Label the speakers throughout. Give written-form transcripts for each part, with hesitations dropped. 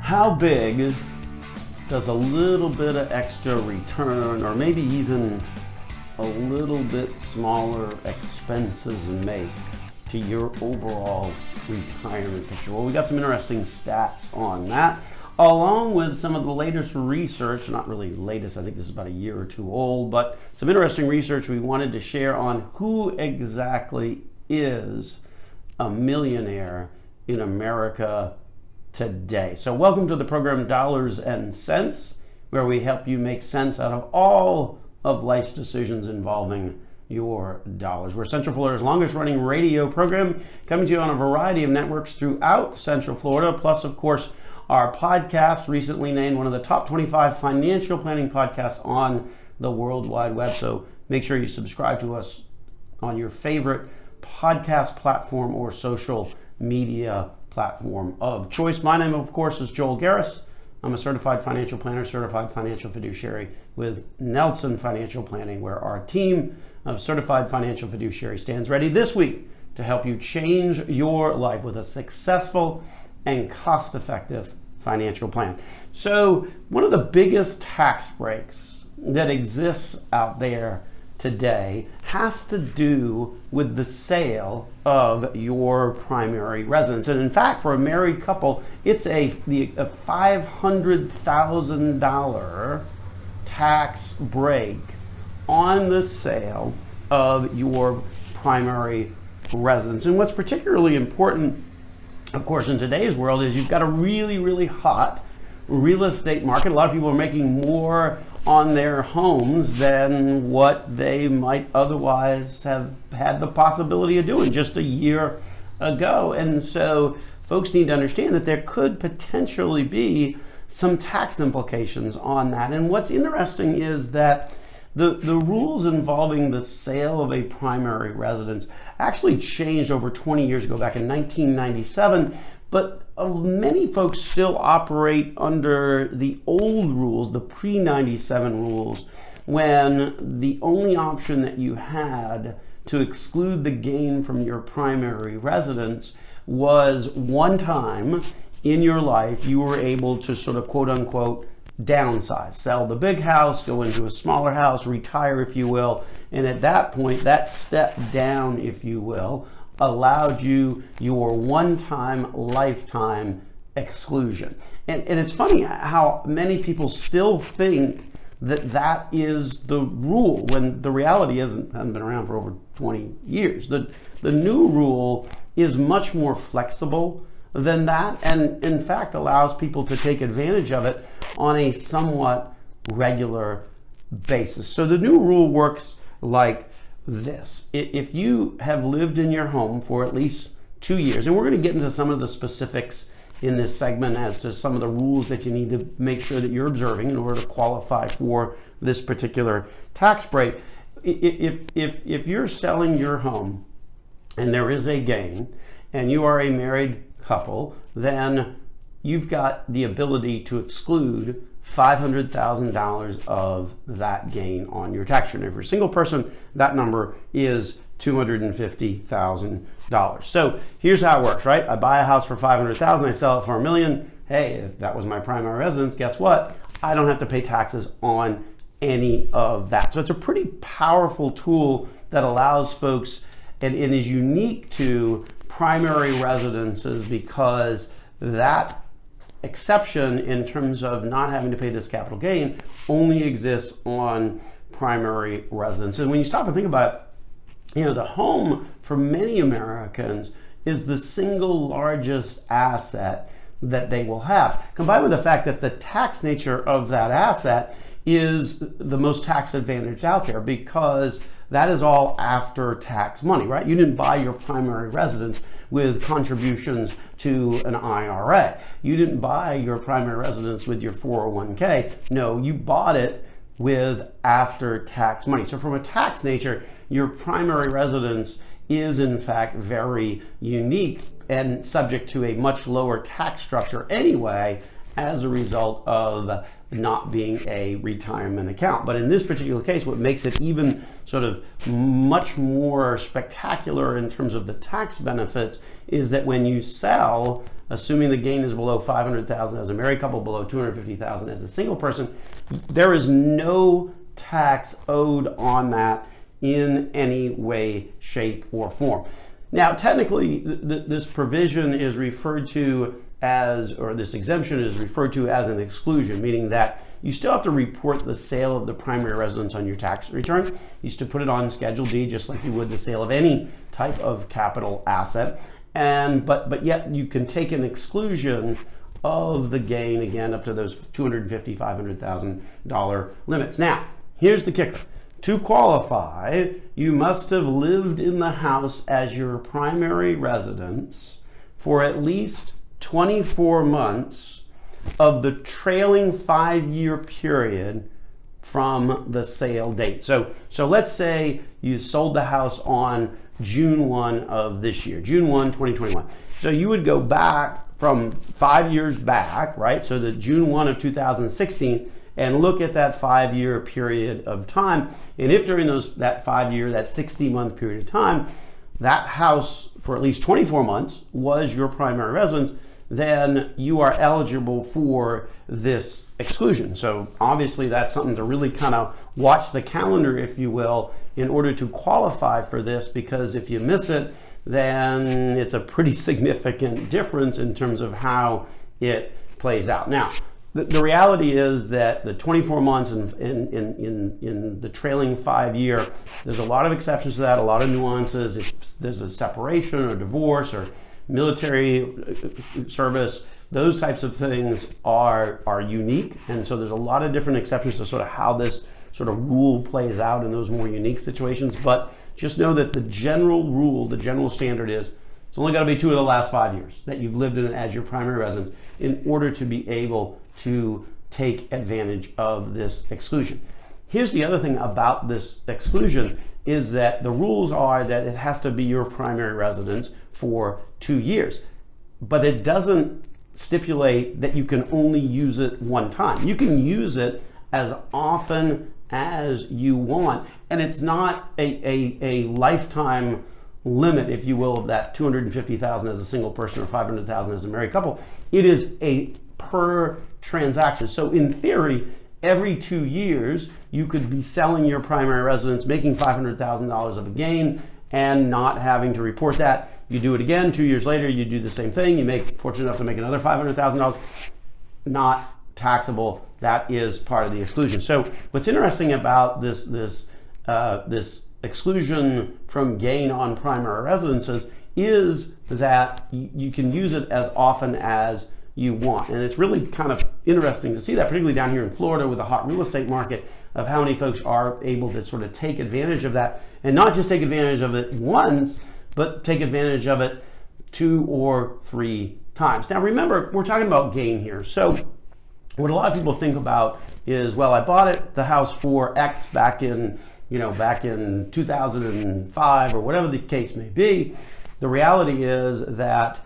Speaker 1: How big does a little bit of extra return, or maybe even a little bit smaller expenses, make to your overall retirement picture? Well, we got some interesting stats on that, along with some of the latest research. Not really latest, I think this is about a year or two old, but some interesting research we wanted to share on who exactly is a millionaire in America today. So welcome to the program Dollars and Cents, where we help you make sense out of all of life's decisions involving your dollars. We're Central Florida's longest running radio program, coming to you on a variety of networks throughout Central Florida, plus of course our podcast, recently named one of the top 25 financial planning podcasts on the World Wide Web. So make sure you subscribe to us on your favorite podcast platform or social media platform of choice. My name, of course, is Joel Garris. I'm a certified financial planner, certified financial fiduciary with Nelson Financial Planning, where our team of certified financial fiduciary stands ready this week to help you change your life with a successful and cost-effective financial plan. So one of the biggest tax breaks that exists out there today has to do with the sale of your primary residence. And in fact, for a married couple, it's a $500,000 tax break on the sale of your primary residence. And what's particularly important, of course, in today's world is you've got a really hot real estate market. A lot of people are making more on their homes than what they might otherwise have had the possibility of doing just a year ago. And so folks need to understand that there could potentially be some tax implications on that. And what's interesting is that the rules involving the sale of a primary residence actually changed over 20 years ago, back in 1997, but many folks still operate under the old rules, the pre-97 rules, when the only option that you had to exclude the gain from your primary residence was one time in your life you were able to sort of quote unquote downsize, sell the big house, go into a smaller house, retire, if you will. And at that point, that step down, if you will, allowed you your one-time lifetime exclusion. And it's funny how many people still think that that is the rule, when the reality hasn't been around for over 20 years. The new rule is much more flexible than that, and in fact allows people to take advantage of it on a somewhat regular basis. So the new rule works like this. If you have lived in your home for at least 2 years, and we're going to get into some of the specifics in this segment as to some of the rules that you need to make sure that you're observing in order to qualify for this particular tax break. If you're selling your home and there is a gain and you are a married couple, then you've got the ability to exclude $500,000 of that gain on your tax return. If you're a single person, that number is $250,000. So here's how it works, right? I buy a house for $500,000, I sell it for $1 million. Hey, if that was my primary residence, guess what? I don't have to pay taxes on any of that. So it's a pretty powerful tool that allows folks and is unique to primary residences, because that exception in terms of not having to pay this capital gain only exists on primary residences. And when you stop and think about it, the home for many Americans is the single largest asset that they will have, combined with the fact that the tax nature of that asset is the most tax advantaged out there, because that is all after tax money, right? You didn't buy your primary residence with contributions to an IRA. You didn't buy your primary residence with your 401k. No, you bought it with after tax money. So from a tax nature, your primary residence is in fact very unique and subject to a much lower tax structure anyway, as a result of not being a retirement account. But in this particular case, what makes it even sort of much more spectacular in terms of the tax benefits is that when you sell, assuming the gain is below $500,000 as a married couple, below $250,000 as a single person, there is no tax owed on that in any way, shape, or form. Now, technically, this provision is referred to as, or this exemption is referred to as an exclusion, meaning that you still have to report the sale of the primary residence on your tax return. You still put it on Schedule D, just like you would the sale of any type of capital asset. But yet you can take an exclusion of the gain, again, up to those $250,000, $500,000 limits. Now, here's the kicker. To qualify, you must have lived in the house as your primary residence for at least 24 months of the trailing 5-year period from the sale date. So let's say you sold the house on June 1 of this year, June 1, 2021. So you would go back from 5 years back, right? So the June 1 of 2016, and look at that 5-year period of time. And if during that 5-year, that 60-month period of time, that house for at least 24 months was your primary residence, then you are eligible for this exclusion. So obviously that's something to really kind of watch the calendar, if you will, in order to qualify for this, because if you miss it, then it's a pretty significant difference in terms of how it plays out. Now, the reality is that the 24 months in the trailing 5-year, there's a lot of exceptions to that, a lot of nuances. If there's a separation or divorce or military service, those types of things are unique. And so there's a lot of different exceptions to sort of how this sort of rule plays out in those more unique situations. But just know that the general rule, the general standard is it's only got to be 2 of the last 5 years that you've lived in it as your primary residence in order to be able to take advantage of this exclusion. Here's the other thing about this exclusion is that the rules are that it has to be your primary residence for 2 years, but it doesn't stipulate that you can only use it one time. You can use it as often as you want, and it's not a lifetime limit, if you will, of that $250,000 as a single person or $500,000 as a married couple. It is a per transaction. So in theory, every 2 years, you could be selling your primary residence, making $500,000 of a gain, and not having to report that. You do it again, 2 years later, you do the same thing. You make fortunate enough to make another $500,000, not taxable. That is part of the exclusion. So what's interesting about this exclusion from gain on primary residences is that you can use it as often as you want. And it's really kind of interesting to see that, particularly down here in Florida with the hot real estate market, of how many folks are able to sort of take advantage of that, and not just take advantage of it once, but take advantage of it 2 or 3 times. Now remember, we're talking about gain here. So what a lot of people think about is, well, I bought the house for X back in 2005 or whatever the case may be. The reality is that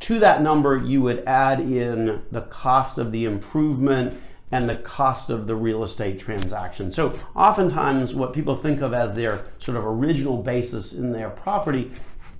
Speaker 1: to that number, you would add in the cost of the improvement and the cost of the real estate transaction. So oftentimes what people think of as their sort of original basis in their property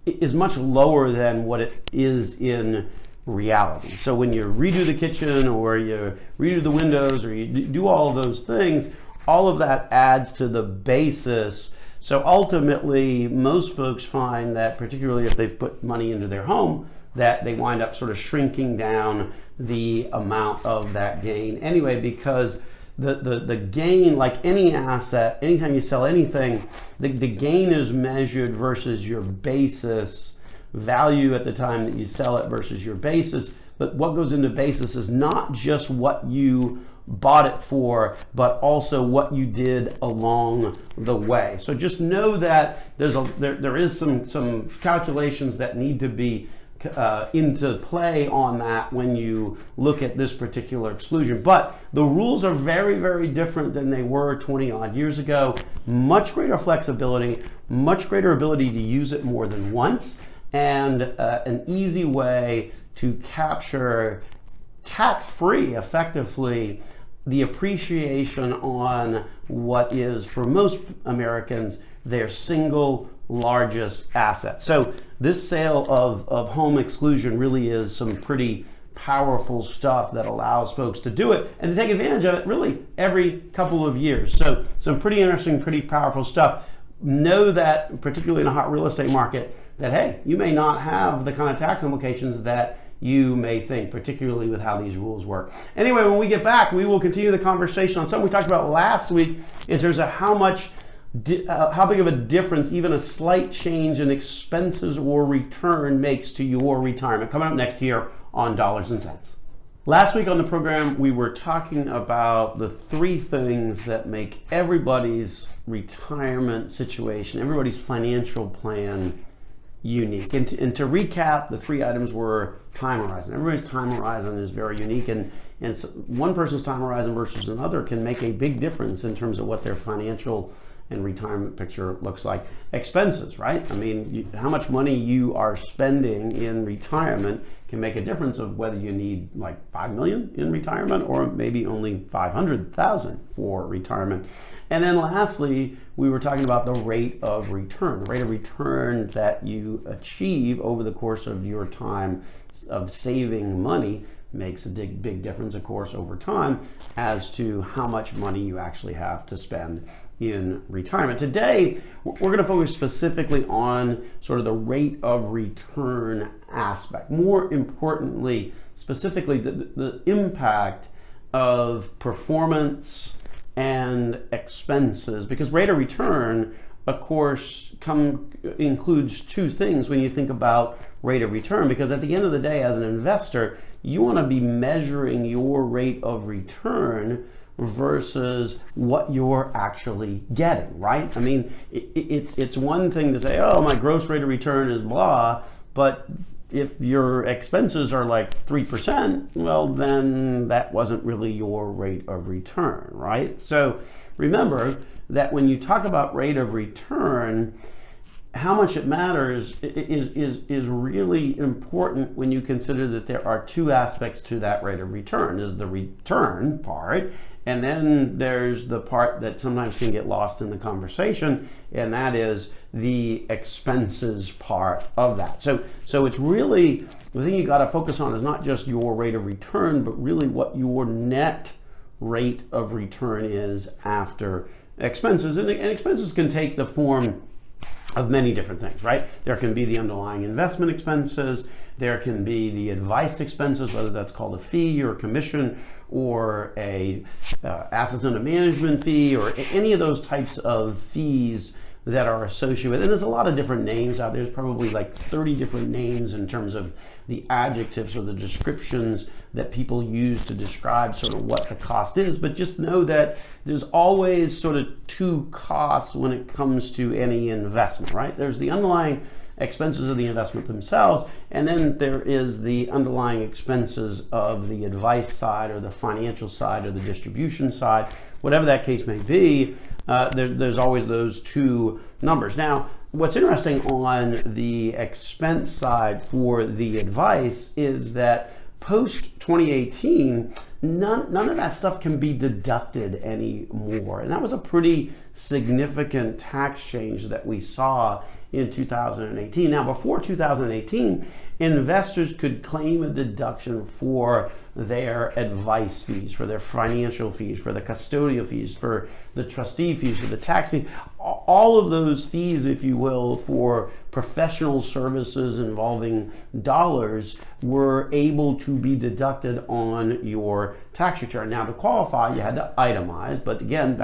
Speaker 1: is much lower than what it is in reality. So when you redo the kitchen or you redo the windows or you do all of those things, all of that adds to the basis. So ultimately, most folks find that, particularly if they've put money into their home, that they wind up sort of shrinking down the amount of that gain anyway, because the gain, like any asset, anytime you sell anything, the gain is measured versus your basis value at the time that you sell it versus your basis. But what goes into basis is not just what you bought it for, but also what you did along the way. So just know that there is some calculations that need to be into play on that when you look at this particular exclusion. But the rules are very, very different than they were 20 odd years ago. Much greater flexibility, much greater ability to use it more than once, and an easy way to capture tax-free, effectively, the appreciation on what is, for most Americans, their single largest asset. So this sale of home exclusion really is some pretty powerful stuff that allows folks to do it and to take advantage of it really every couple of years. So some pretty interesting, pretty powerful stuff. Know that, particularly in a hot real estate market, that hey, you may not have the kind of tax implications that you may think, particularly with how these rules work. Anyway, when we get back, we will continue the conversation on something we talked about last week in terms of how big of a difference even a slight change in expenses or return makes to your retirement. Coming up next here on Dollars and Cents. Last week on the program, we were talking about the three things that make everybody's retirement situation, everybody's financial plan unique. And to recap, the three items were time horizon. Everybody's time horizon is very unique, and so one person's time horizon versus another can make a big difference in terms of what their financial and retirement picture looks like. Expenses, right? I mean, how much money you are spending in retirement can make a difference of whether you need like $5 million in retirement or maybe only $500,000 for retirement. And then lastly, we were talking about the rate of return. The rate of return that you achieve over the course of your time of saving money makes a big difference, of course, over time as to how much money you actually have to spend in retirement. Today, we're going to focus specifically on sort of the rate of return aspect. More importantly, specifically the impact of performance and expenses, because rate of return, of course, includes two things when you think about rate of return, because at the end of the day, as an investor, you want to be measuring your rate of return versus what you're actually getting, right? I mean, it's one thing to say, oh, my gross rate of return is blah, but if your expenses are like 3%, well, then that wasn't really your rate of return, right? So remember that when you talk about rate of return, how much it matters is really important when you consider that there are two aspects to that rate of return. There's the return part, and then there's the part that sometimes can get lost in the conversation, and that is the expenses part of that. So it's really, the thing you got to focus on is not just your rate of return, but really what your net rate of return is after expenses. And expenses can take the form of many different things, right? There can be the underlying investment expenses, there can be the advice expenses, whether that's called a fee or a commission or a assets under management fee or any of those types of fees that are associated with it. And there's a lot of different names out there. There's probably like 30 different names in terms of the adjectives or the descriptions that people use to describe sort of what the cost is. But just know that there's always sort of two costs when it comes to any investment, right? There's the underlying expenses of the investment themselves, and then there is the underlying expenses of the advice side or the financial side or the distribution side, whatever that case may be. There's always those two numbers. Now, what's interesting on the expense side for the advice is that post 2018, none of that stuff can be deducted anymore. And that was a pretty significant tax change that we saw in 2018. Now, before 2018, investors could claim a deduction for their advice fees, for their financial fees, for the custodial fees, for the trustee fees, for the tax fees, all of those fees, if you will, for professional services involving dollars were able to be deducted on your tax return. Now, to qualify, you had to itemize, but again,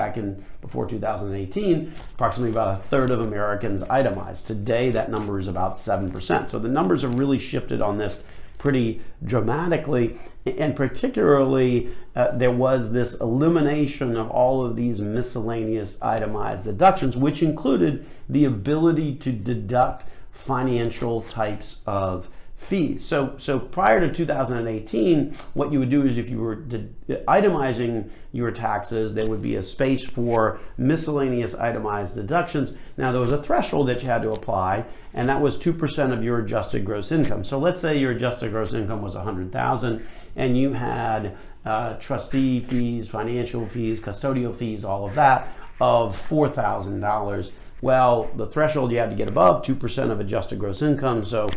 Speaker 1: before 2018, approximately about a third of Americans itemized. Today, that number is about 7%. So the numbers have really shifted on this pretty dramatically, and particularly there was this elimination of all of these miscellaneous itemized deductions, which included the ability to deduct financial types of fees. So prior to 2018, what you would do is if you were itemizing your taxes, there would be a space for miscellaneous itemized deductions. Now there was a threshold that you had to apply, and that was 2% of your adjusted gross income. So let's say your adjusted gross income was $100,000 and you had trustee fees, financial fees, custodial fees, all of that of $4,000. Well, the threshold you had to get above 2% of adjusted gross income. So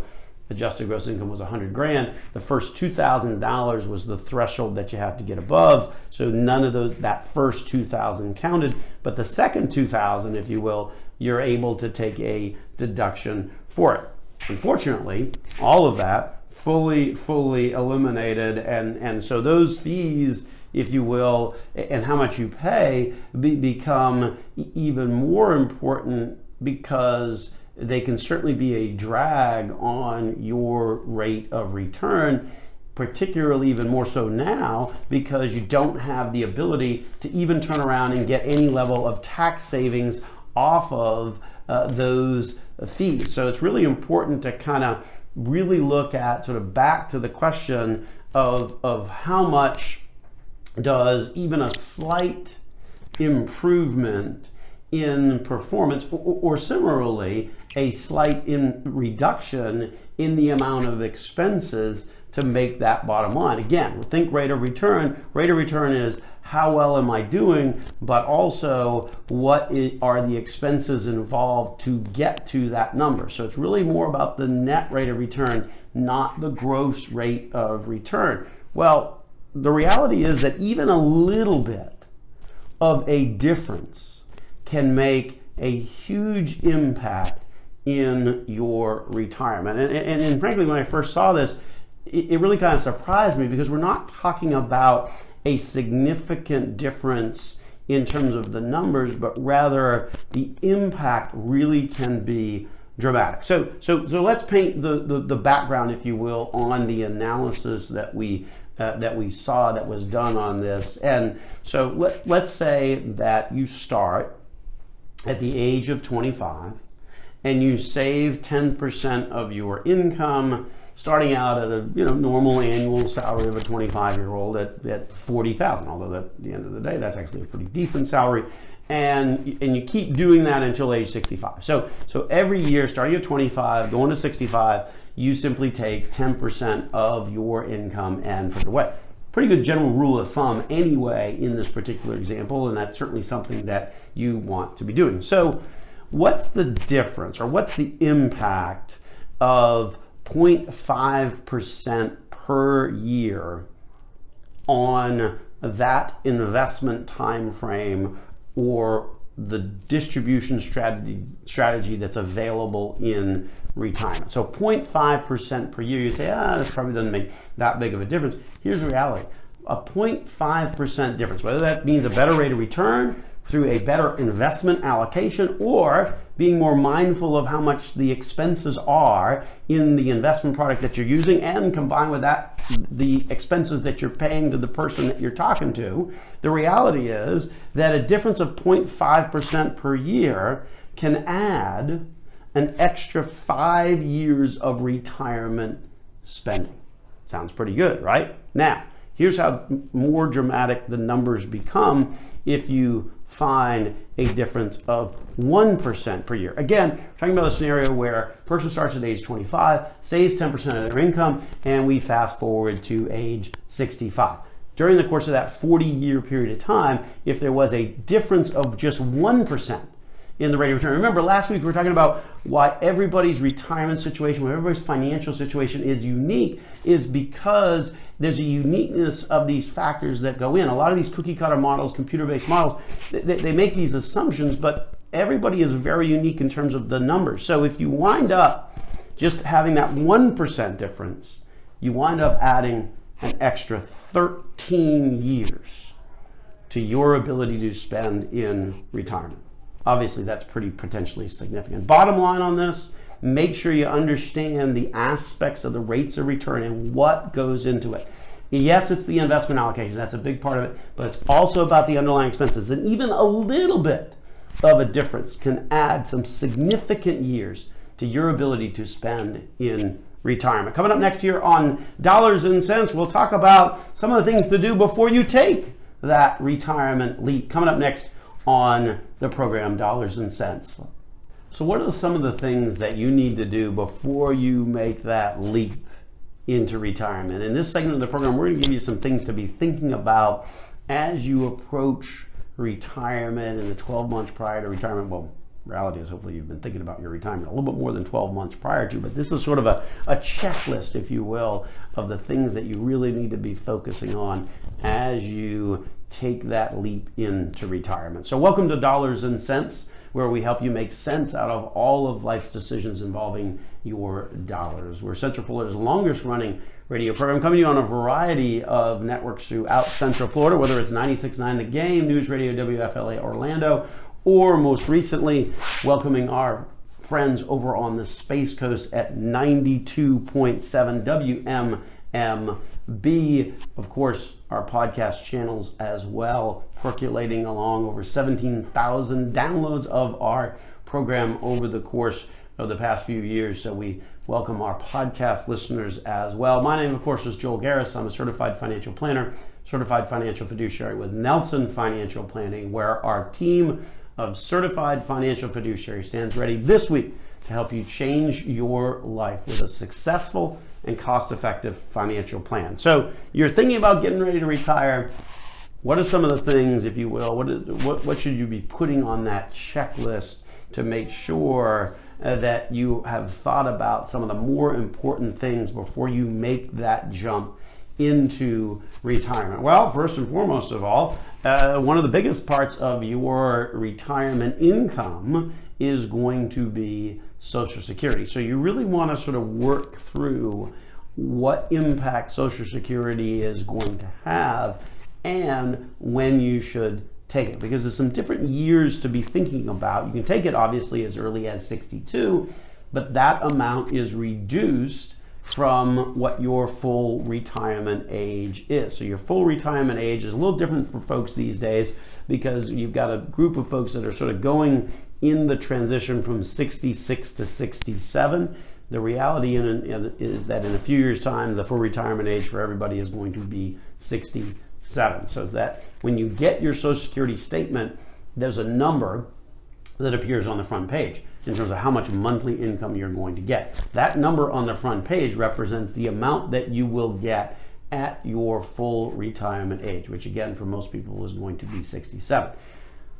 Speaker 1: adjusted gross income was 100 grand. The first $2,000 was the threshold that you had to get above. So none of that first 2,000 counted, but the second 2,000, if you will, you're able to take a deduction for it. Unfortunately, all of that fully eliminated, and so those fees, if you will, and how much you pay become even more important, because they can certainly be a drag on your rate of return, particularly even more so now because you don't have the ability to even turn around and get any level of tax savings off of those fees. So it's really important to kind of really look at, sort of back to the question of how much does even a slight improvement in performance, or similarly a slight reduction in the amount of expenses to make that bottom line. Again, think rate of return. Rate of return is how well am I doing, but also what are the expenses involved to get to that number. So it's really more about the net rate of return, not the gross rate of return. Well, the reality is that even a little bit of a difference can make a huge impact in your retirement. And frankly, when I first saw this, it really kind of surprised me, because we're not talking about a significant difference in terms of the numbers, but rather the impact really can be dramatic. So let's paint the background, if you will, on the analysis that we saw that was done on this. And so let's say that you start at the age of 25 and you save 10% of your income, starting out at a normal annual salary of a 25-year-old at $40,000, although at the end of the day that's actually a pretty decent salary, and you keep doing that until age 65. So every year, starting at 25, going to 65, you simply take 10% of your income and put it away. Pretty good general rule of thumb anyway in this particular example, and that's certainly something that you want to be doing. So what's the difference, or what's the impact of 0.5% per year on that investment time frame or the distribution strategy that's available in retirement? So 0.5% per year, you say, this probably doesn't make that big of a difference. Here's the reality. A 0.5% difference, whether that means a better rate of return through a better investment allocation, or being more mindful of how much the expenses are in the investment product that you're using, and combined with that, the expenses that you're paying to the person that you're talking to. The reality is that a difference of 0.5% per year can add an extra 5 years of retirement spending. Sounds pretty good, right? Now, here's how more dramatic the numbers become if you find a difference of 1% per year. Again, talking about a scenario where a person starts at age 25, saves 10% of their income, and we fast forward to age 65. During the course of that 40-year period of time, if there was a difference of just 1% in the rate of return. Remember, last week we were talking about why everybody's retirement situation, why everybody's financial situation is unique, is because there's a uniqueness of these factors that go in. A lot of these cookie cutter models, computer-based models, they make these assumptions, but everybody is very unique in terms of the numbers. So if you wind up just having that 1% difference, you wind up adding an extra 13 years to your ability to spend in retirement. Obviously, that's pretty potentially significant. Bottom line on this, make sure you understand the aspects of the rates of return and what goes into it. Yes, it's the investment allocation. That's a big part of it, but it's also about the underlying expenses. And even a little bit of a difference can add some significant years to your ability to spend in retirement. Coming up next year on Dollars and Cents, we'll talk about some of the things to do before you take that retirement leap. Coming up next on the program Dollars and Cents. So what are some of the things that you need to do before you make that leap into retirement? In this segment of the program, we're going to give you some things to be thinking about as you approach retirement in the 12 months prior to retirement. Well, reality is hopefully you've been thinking about your retirement a little bit more than 12 months prior to, but this is sort of a checklist, if you will, of the things that you really need to be focusing on as you take that leap into retirement. So welcome to Dollars and Cents, where we help you make sense out of all of life's decisions involving your dollars. We're Central Florida's longest running radio program, coming to you on a variety of networks throughout Central Florida, whether it's 96.9 The Game, News Radio WFLA Orlando, or most recently welcoming our friends over on the Space Coast at 92.7 WMMB. Of course, our podcast channels as well, percolating along over 17,000 downloads of our program over the course of the past few years. So we welcome our podcast listeners as well. My name, of course, is Joel Garris. I'm a certified financial planner, certified financial fiduciary with Nelson Financial Planning, where our team of certified financial fiduciary stands ready this week to help you change your life with a successful and cost-effective financial plan. So you're thinking about getting ready to retire. What are some of the things, if you will, what should you be putting on that checklist to make sure that you have thought about some of the more important things before you make that jump into retirement? Well, first and foremost of all, one of the biggest parts of your retirement income is going to be Social Security. So you really want to sort of work through what impact Social Security is going to have and when you should take it, because there's some different years to be thinking about. You can take it obviously as early as 62, but that amount is reduced from what your full retirement age is. So your full retirement age is a little different for folks these days because you've got a group of folks that are sort of going in the transition from 66 to 67. The reality is that in a few years' time, the full retirement age for everybody is going to be 67. So that when you get your Social Security statement, there's a number that appears on the front page in terms of how much monthly income you're going to get. That number on the front page represents the amount that you will get at your full retirement age, which again for most people is going to be 67.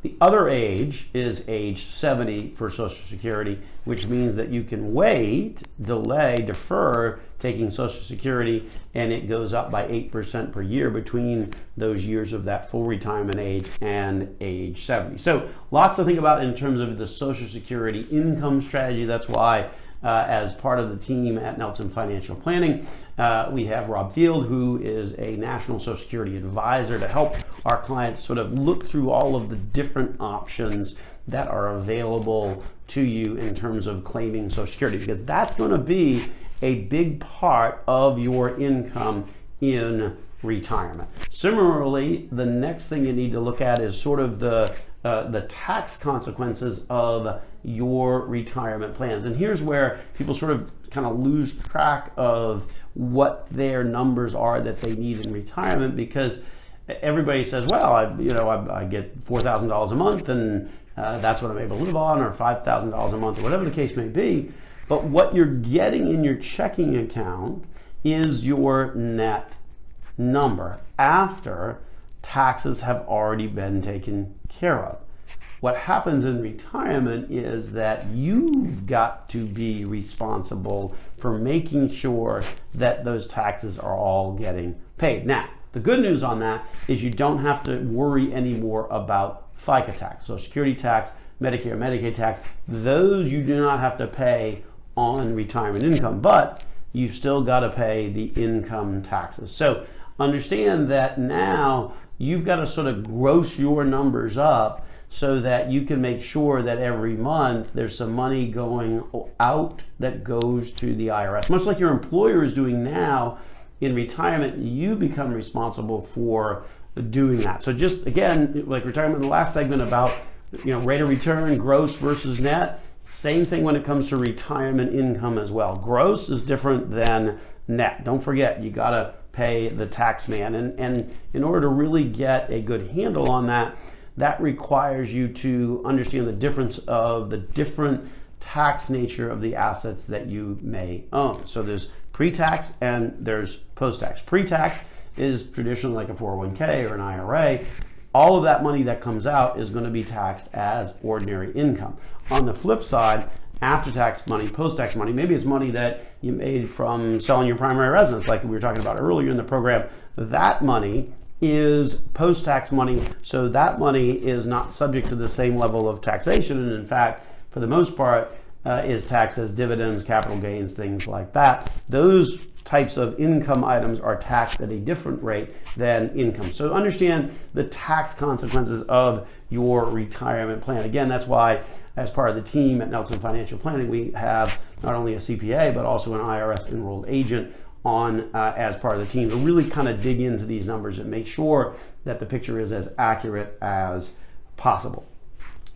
Speaker 1: The other age is age 70 for Social Security, which means that you can wait, delay, defer taking Social Security, and it goes up by 8% per year between those years of that full retirement age and age 70. So lots to think about in terms of the Social Security income strategy. That's why as part of the team at Nelson Financial Planning, we have Rob Field, who is a National Social Security advisor, to help our clients sort of look through all of the different options that are available to you in terms of claiming Social Security, because that's going to be a big part of your income in retirement. Similarly, the next thing you need to look at is sort of the tax consequences of your retirement plans. And here's where people sort of kind of lose track of what their numbers are that they need in retirement, because everybody says, well, I get $4,000 a month and that's what I'm able to live on, or $5,000 a month, or whatever the case may be. But what you're getting in your checking account is your net number after taxes have already been taken care of. What happens in retirement is that you've got to be responsible for making sure that those taxes are all getting paid. Now, the good news on that is you don't have to worry anymore about FICA tax, Social Security tax, Medicare, Medicaid tax. Those you do not have to pay on retirement income, but you've still got to pay the income taxes. So understand that now you've got to sort of gross your numbers up so that you can make sure that every month there's some money going out that goes to the IRS. Much like your employer is doing now in retirement, you become responsible for doing that. So just again, like retirement in the last segment about rate of return, gross versus net, Same thing when it comes to retirement income as well. Gross is different than net. Don't forget, you got to pay the tax man. And in order to really get a good handle on that, that requires you to understand the difference of the different tax nature of the assets that you may own. So there's pre-tax and there's post-tax. Pre-tax is traditionally like a 401k or an IRA. All of that money that comes out is going to be taxed as ordinary income. On the flip side, after-tax money, post-tax money, maybe it's money that you made from selling your primary residence, like we were talking about earlier in the program. That money is post-tax money, so that money is not subject to the same level of taxation, and in fact, for the most part, is taxed as dividends, capital gains, things like that. Those types of income items are taxed at a different rate than income. So understand the tax consequences of your retirement plan. Again, that's why as part of the team at Nelson Financial Planning, we have not only a CPA, but also an IRS enrolled agent on as part of the team to really kind of dig into these numbers and make sure that the picture is as accurate as possible.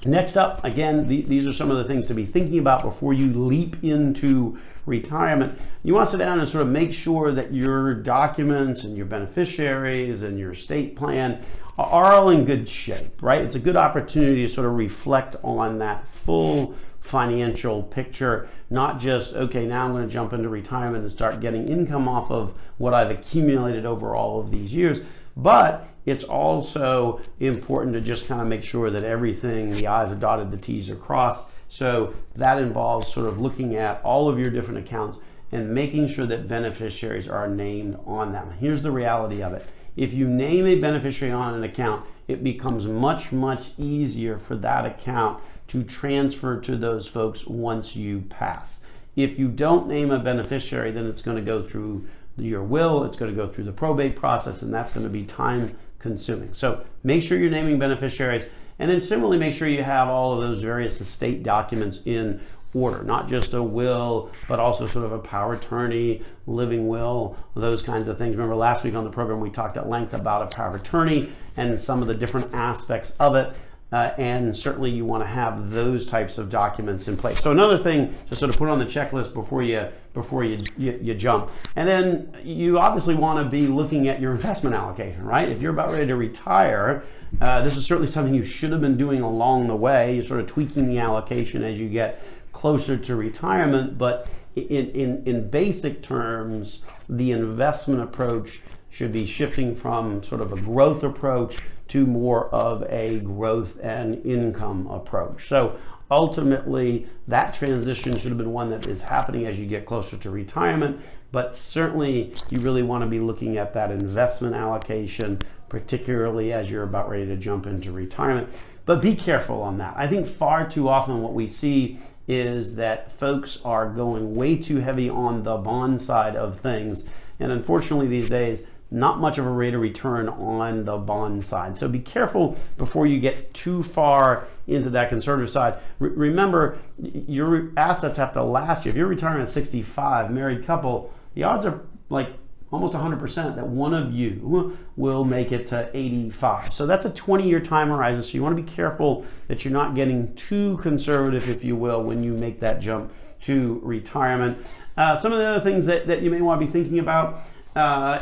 Speaker 1: Next up, again, these are some of the things to be thinking about before you leap into retirement. You want to sit down and sort of make sure that your documents and your beneficiaries and your estate plan are all in good shape, right? It's a good opportunity to sort of reflect on that full financial picture, not just, okay, now I'm going to jump into retirement and start getting income off of what I've accumulated over all of these years, but it's also important to just kind of make sure that everything, the I's are dotted, the T's are crossed. So that involves sort of looking at all of your different accounts and making sure that beneficiaries are named on them. Here's the reality of it. If you name a beneficiary on an account, it becomes much, much easier for that account to transfer to those folks once you pass. If you don't name a beneficiary, then it's going to go through your will, it's going to go through the probate process, and that's going to be time consuming. So make sure you're naming beneficiaries, and then similarly make sure you have all of those various estate documents in order, not just a will, but also sort of a power of attorney, living will, those kinds of things. Remember last week on the program we talked at length about a power of attorney and some of the different aspects of it. And certainly you want to have those types of documents in place. So another thing to sort of put on the checklist before you jump. And then you obviously want to be looking at your investment allocation, right? If you're about ready to retire, this is certainly something you should have been doing along the way. You're sort of tweaking the allocation as you get closer to retirement. But in basic terms, the investment approach should be shifting from sort of a growth approach to more of a growth and income approach. So ultimately, that transition should have been one that is happening as you get closer to retirement, but certainly you really want to be looking at that investment allocation, particularly as you're about ready to jump into retirement. But be careful on that. I think far too often what we see is that folks are going way too heavy on the bond side of things. And unfortunately these days, not much of a rate of return on the bond side. So be careful before you get too far into that conservative side. Remember, your assets have to last you. If you're retiring at 65, married couple, the odds are like almost 100% that one of you will make it to 85. So that's a 20-year time horizon. So you want to be careful that you're not getting too conservative, if you will, when you make that jump to retirement. Some of the other things that you may want to be thinking about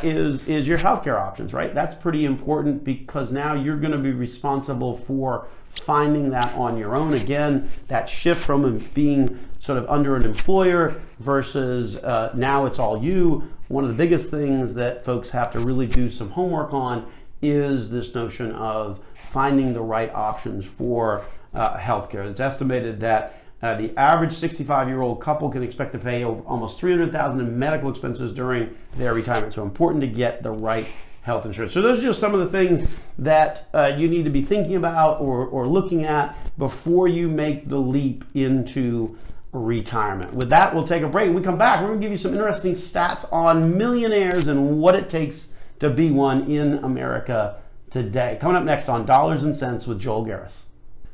Speaker 1: is your healthcare options, right? That's pretty important because now you're going to be responsible for finding that on your own. Again, that shift from being sort of under an employer versus now it's all you. One of the biggest things that folks have to really do some homework on is this notion of finding the right options for healthcare. It's estimated that the average 65-year-old couple can expect to pay almost $300,000 in medical expenses during their retirement. So important to get the right health insurance. So those are just some of the things that you need to be thinking about or looking at before you make the leap into retirement. With that, we'll take a break. When we come back, we're going to give you some interesting stats on millionaires and what it takes to be one in America today. Coming up next on Dollars and Cents with Joel Garris.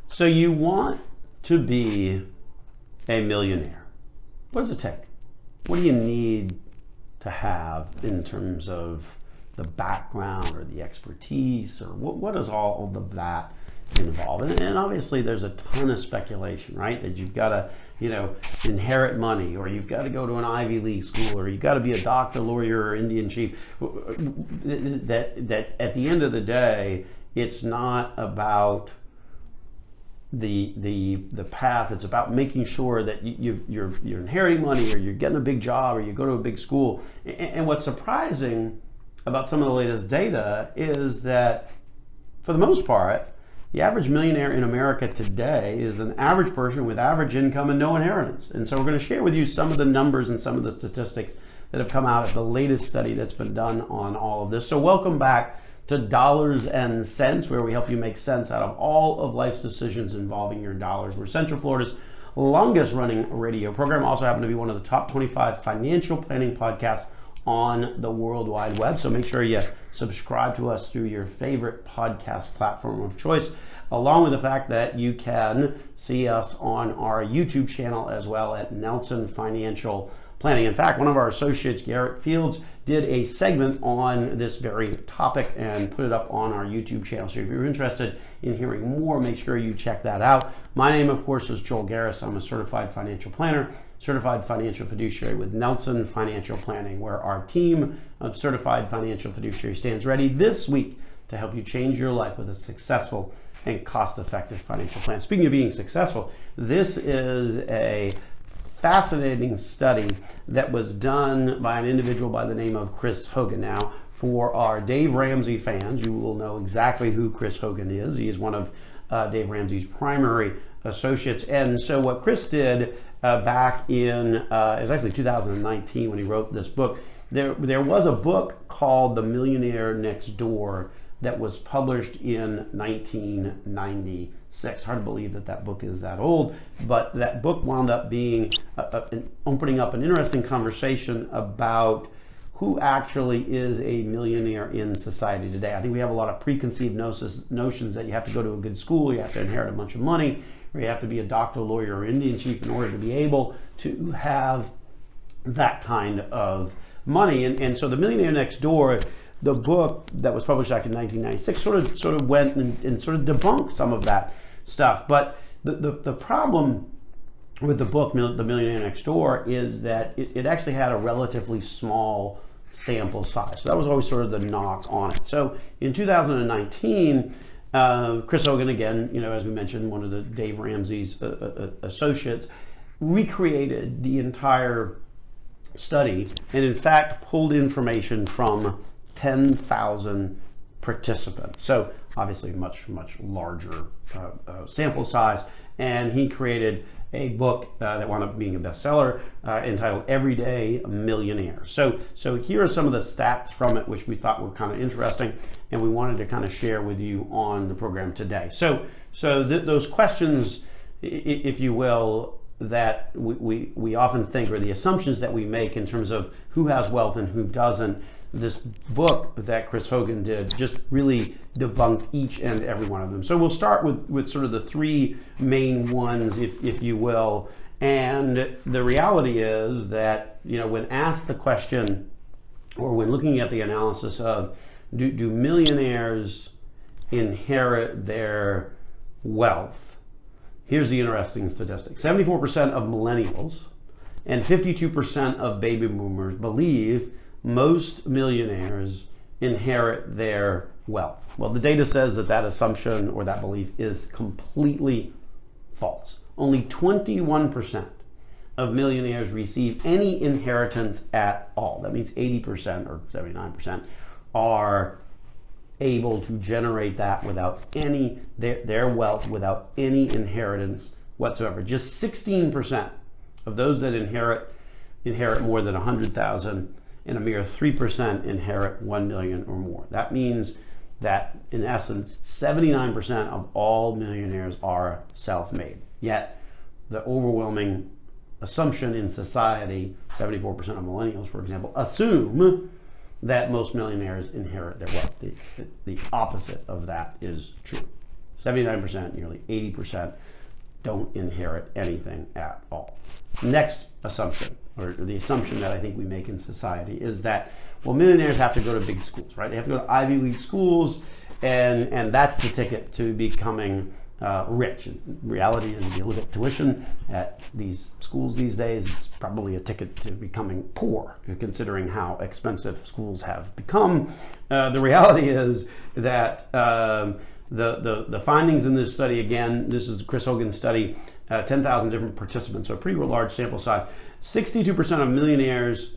Speaker 1: So you want to be a millionaire. What does it take? What do you need to have in terms of the background or the expertise, or what does all of that involved. And obviously there's a ton of speculation, right? That you've got to, inherit money, or you've got to go to an Ivy League school, or you've got to be a doctor, lawyer, or Indian chief. That at the end of the day, it's not about the path. It's about making sure that you're inheriting money, or you're getting a big job, or you go to a big school. And what's surprising about some of the latest data is that, for the most part, the average millionaire in America today is an average person with average income and no inheritance. And so we're going to share with you some of the numbers and some of the statistics that have come out of the latest study that's been done on all of this. So welcome back to Dollars and Cents, where we help you make sense out of all of life's decisions involving your dollars. We're Central Florida's longest running radio program. Also happen to be one of the top 25 financial planning podcasts on the World Wide Web. So make sure you subscribe to us through your favorite podcast platform of choice, along with the fact that you can see us on our YouTube channel as well at Nelson Financial Planning. In fact, one of our associates, Garrett Fields, did a segment on this very topic and put it up on our YouTube channel. So if you're interested in hearing more, make sure you check that out. My name, of course, is Joel Garris. I'm a certified financial planner, certified financial fiduciary with Nelson Financial Planning, where our team of certified financial fiduciary stands ready this week to help you change your life with a successful and cost-effective financial plan. Speaking of being successful, this is a fascinating study that was done by an individual by the name of Chris Hogan. Now, for our Dave Ramsey fans, you will know exactly who Chris Hogan is. He is one of Dave Ramsey's primary associates. And so what Chris did back in, it was actually 2019 when he wrote this book. There was a book called The Millionaire Next Door that was published in 1996. Hard to believe that book is that old, but that book wound up being opening up an interesting conversation about who actually is a millionaire in society today. I think we have a lot of preconceived notions that you have to go to a good school, you have to inherit a bunch of money, or you have to be a doctor, lawyer, or Indian chief in order to be able to have that kind of money. And so The Millionaire Next Door, the book that was published back in 1996, sort of went and sort of debunked some of that stuff. But the problem with the book, The Millionaire Next Door, is that it actually had a relatively small sample size. So that was always sort of the knock on it. So in 2019, Chris Hogan, again, as we mentioned, one of the Dave Ramsey's associates, recreated the entire study and in fact pulled information from 10,000 participants. So obviously much larger sample size. And he created a book that wound up being a bestseller entitled Everyday Millionaire. So here are some of the stats from it, which we thought were kind of interesting, and we wanted to kind of share with you on the program today. So those questions, if you will, that we often think, or the assumptions that we make in terms of who has wealth and who doesn't, this book that Chris Hogan did just really debunked each and every one of them. So we'll start with sort of the three main ones, if you will. And the reality is that, when asked the question, or when looking at the analysis of do millionaires inherit their wealth, here's the interesting statistic. 74% of millennials and 52% of baby boomers believe most millionaires inherit their wealth. Well, the data says that assumption or that belief is completely false. Only 21% of millionaires receive any inheritance at all. That means 80% or 79% are able to generate that without any their wealth without any inheritance whatsoever. Just 16% of those that inherit more than 100,000, and a mere 3% inherit 1 million or more. That means that, in essence, 79% of all millionaires are self-made. Yet, the overwhelming assumption in society, 74% of millennials, for example, assume that most millionaires inherit their wealth. The opposite of that is true. 79%, nearly 80%, don't inherit anything at all. Next assumption, or the assumption that I think we make in society, is that, well, millionaires have to go to big schools, right? They have to go to Ivy League schools, and that's the ticket to becoming rich. In reality, if you look at tuition at these schools these days, it's probably a ticket to becoming poor, considering how expensive schools have become. The reality is that the findings in this study, again, this is Chris Hogan's study, 10,000 different participants, so a pretty large sample size. 62% of millionaires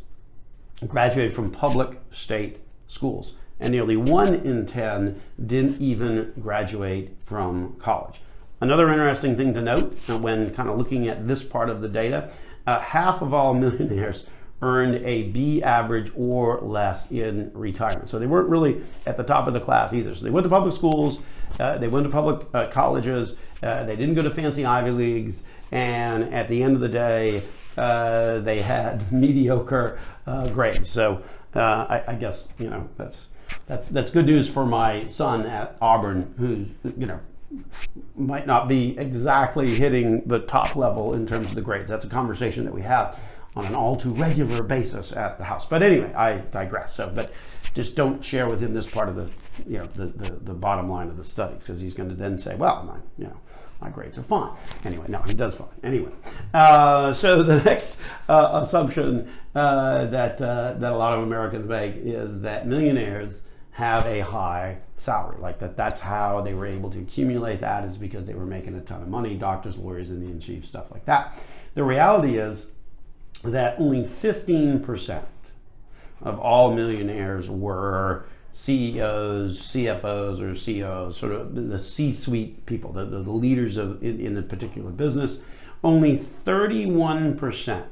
Speaker 1: graduated from public state schools, and nearly 1 in 10 didn't even graduate from college. Another interesting thing to note when kind of looking at this part of the data, half of all millionaires earned a B average or less in retirement. So they weren't really at the top of the class either. So they went to public schools, they went to public colleges, they didn't go to fancy Ivy Leagues, and at the end of the day, they had mediocre grades. So I guess, you know, that's good news for my son at Auburn, who's, you know, might not be exactly hitting the top level in terms of the grades. That's a conversation that we have on an all too regular basis at the house. But anyway, I digress. So, but just don't share with him this part of the, you know, the bottom line of the studies, because he's going to then say, well, my grades are fine. Anyway, no, he does fine. Anyway, so the next assumption that a lot of Americans make is that millionaires have a high salary, like that's how they were able to accumulate that, is because they were making a ton of money, doctors, lawyers, Indian chiefs, stuff like that. The reality is that only 15% of all millionaires were CEOs, CFOs, or COs, sort of the C-suite people, the leaders in a particular business. Only 31%,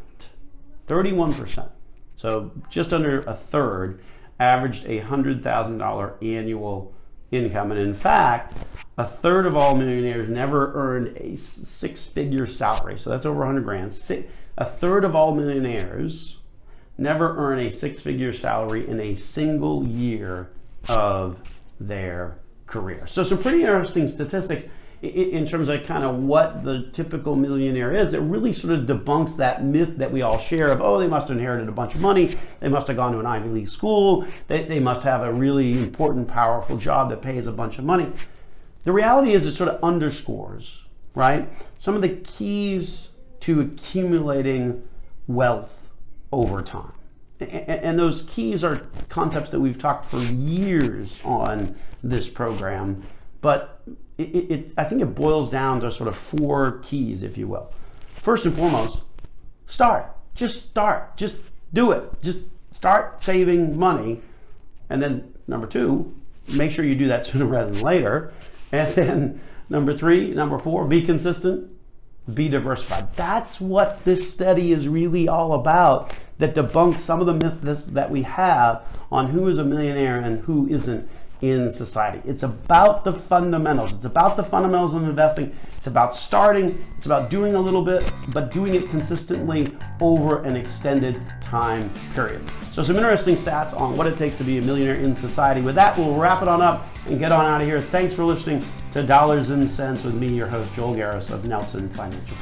Speaker 1: so just under a third, averaged a $100,000 annual income. And in fact, a third of all millionaires never earned a six-figure salary. So that's over 100 grand. A third of all millionaires never earn a six-figure salary in a single year of their career. So some pretty interesting statistics in terms of kind of what the typical millionaire is. It really sort of debunks that myth that we all share of, oh, they must have inherited a bunch of money, they must have gone to an Ivy League school, they must have a really important, powerful job that pays a bunch of money. The reality is it sort of underscores, right, some of the keys to accumulating wealth over time. And those keys are concepts that we've talked for years on this program, but I think it boils down to sort of 4 keys, if you will. First and foremost, start. Just do it. Just start saving money. And then number 2, make sure you do that sooner rather than later. And then number 4, be consistent, be diversified. That's what this study is really all about, that debunks some of the myths that we have on who is a millionaire and who isn't in society. It's about the fundamentals. It's about the fundamentals of investing. It's about starting. It's about doing a little bit, but doing it consistently over an extended time period. So some interesting stats on what it takes to be a millionaire in society. With that, we'll wrap it on up and get on out of here. Thanks for listening to Dollars and Cents with me, your host, Joel Garris of Nelson Financial.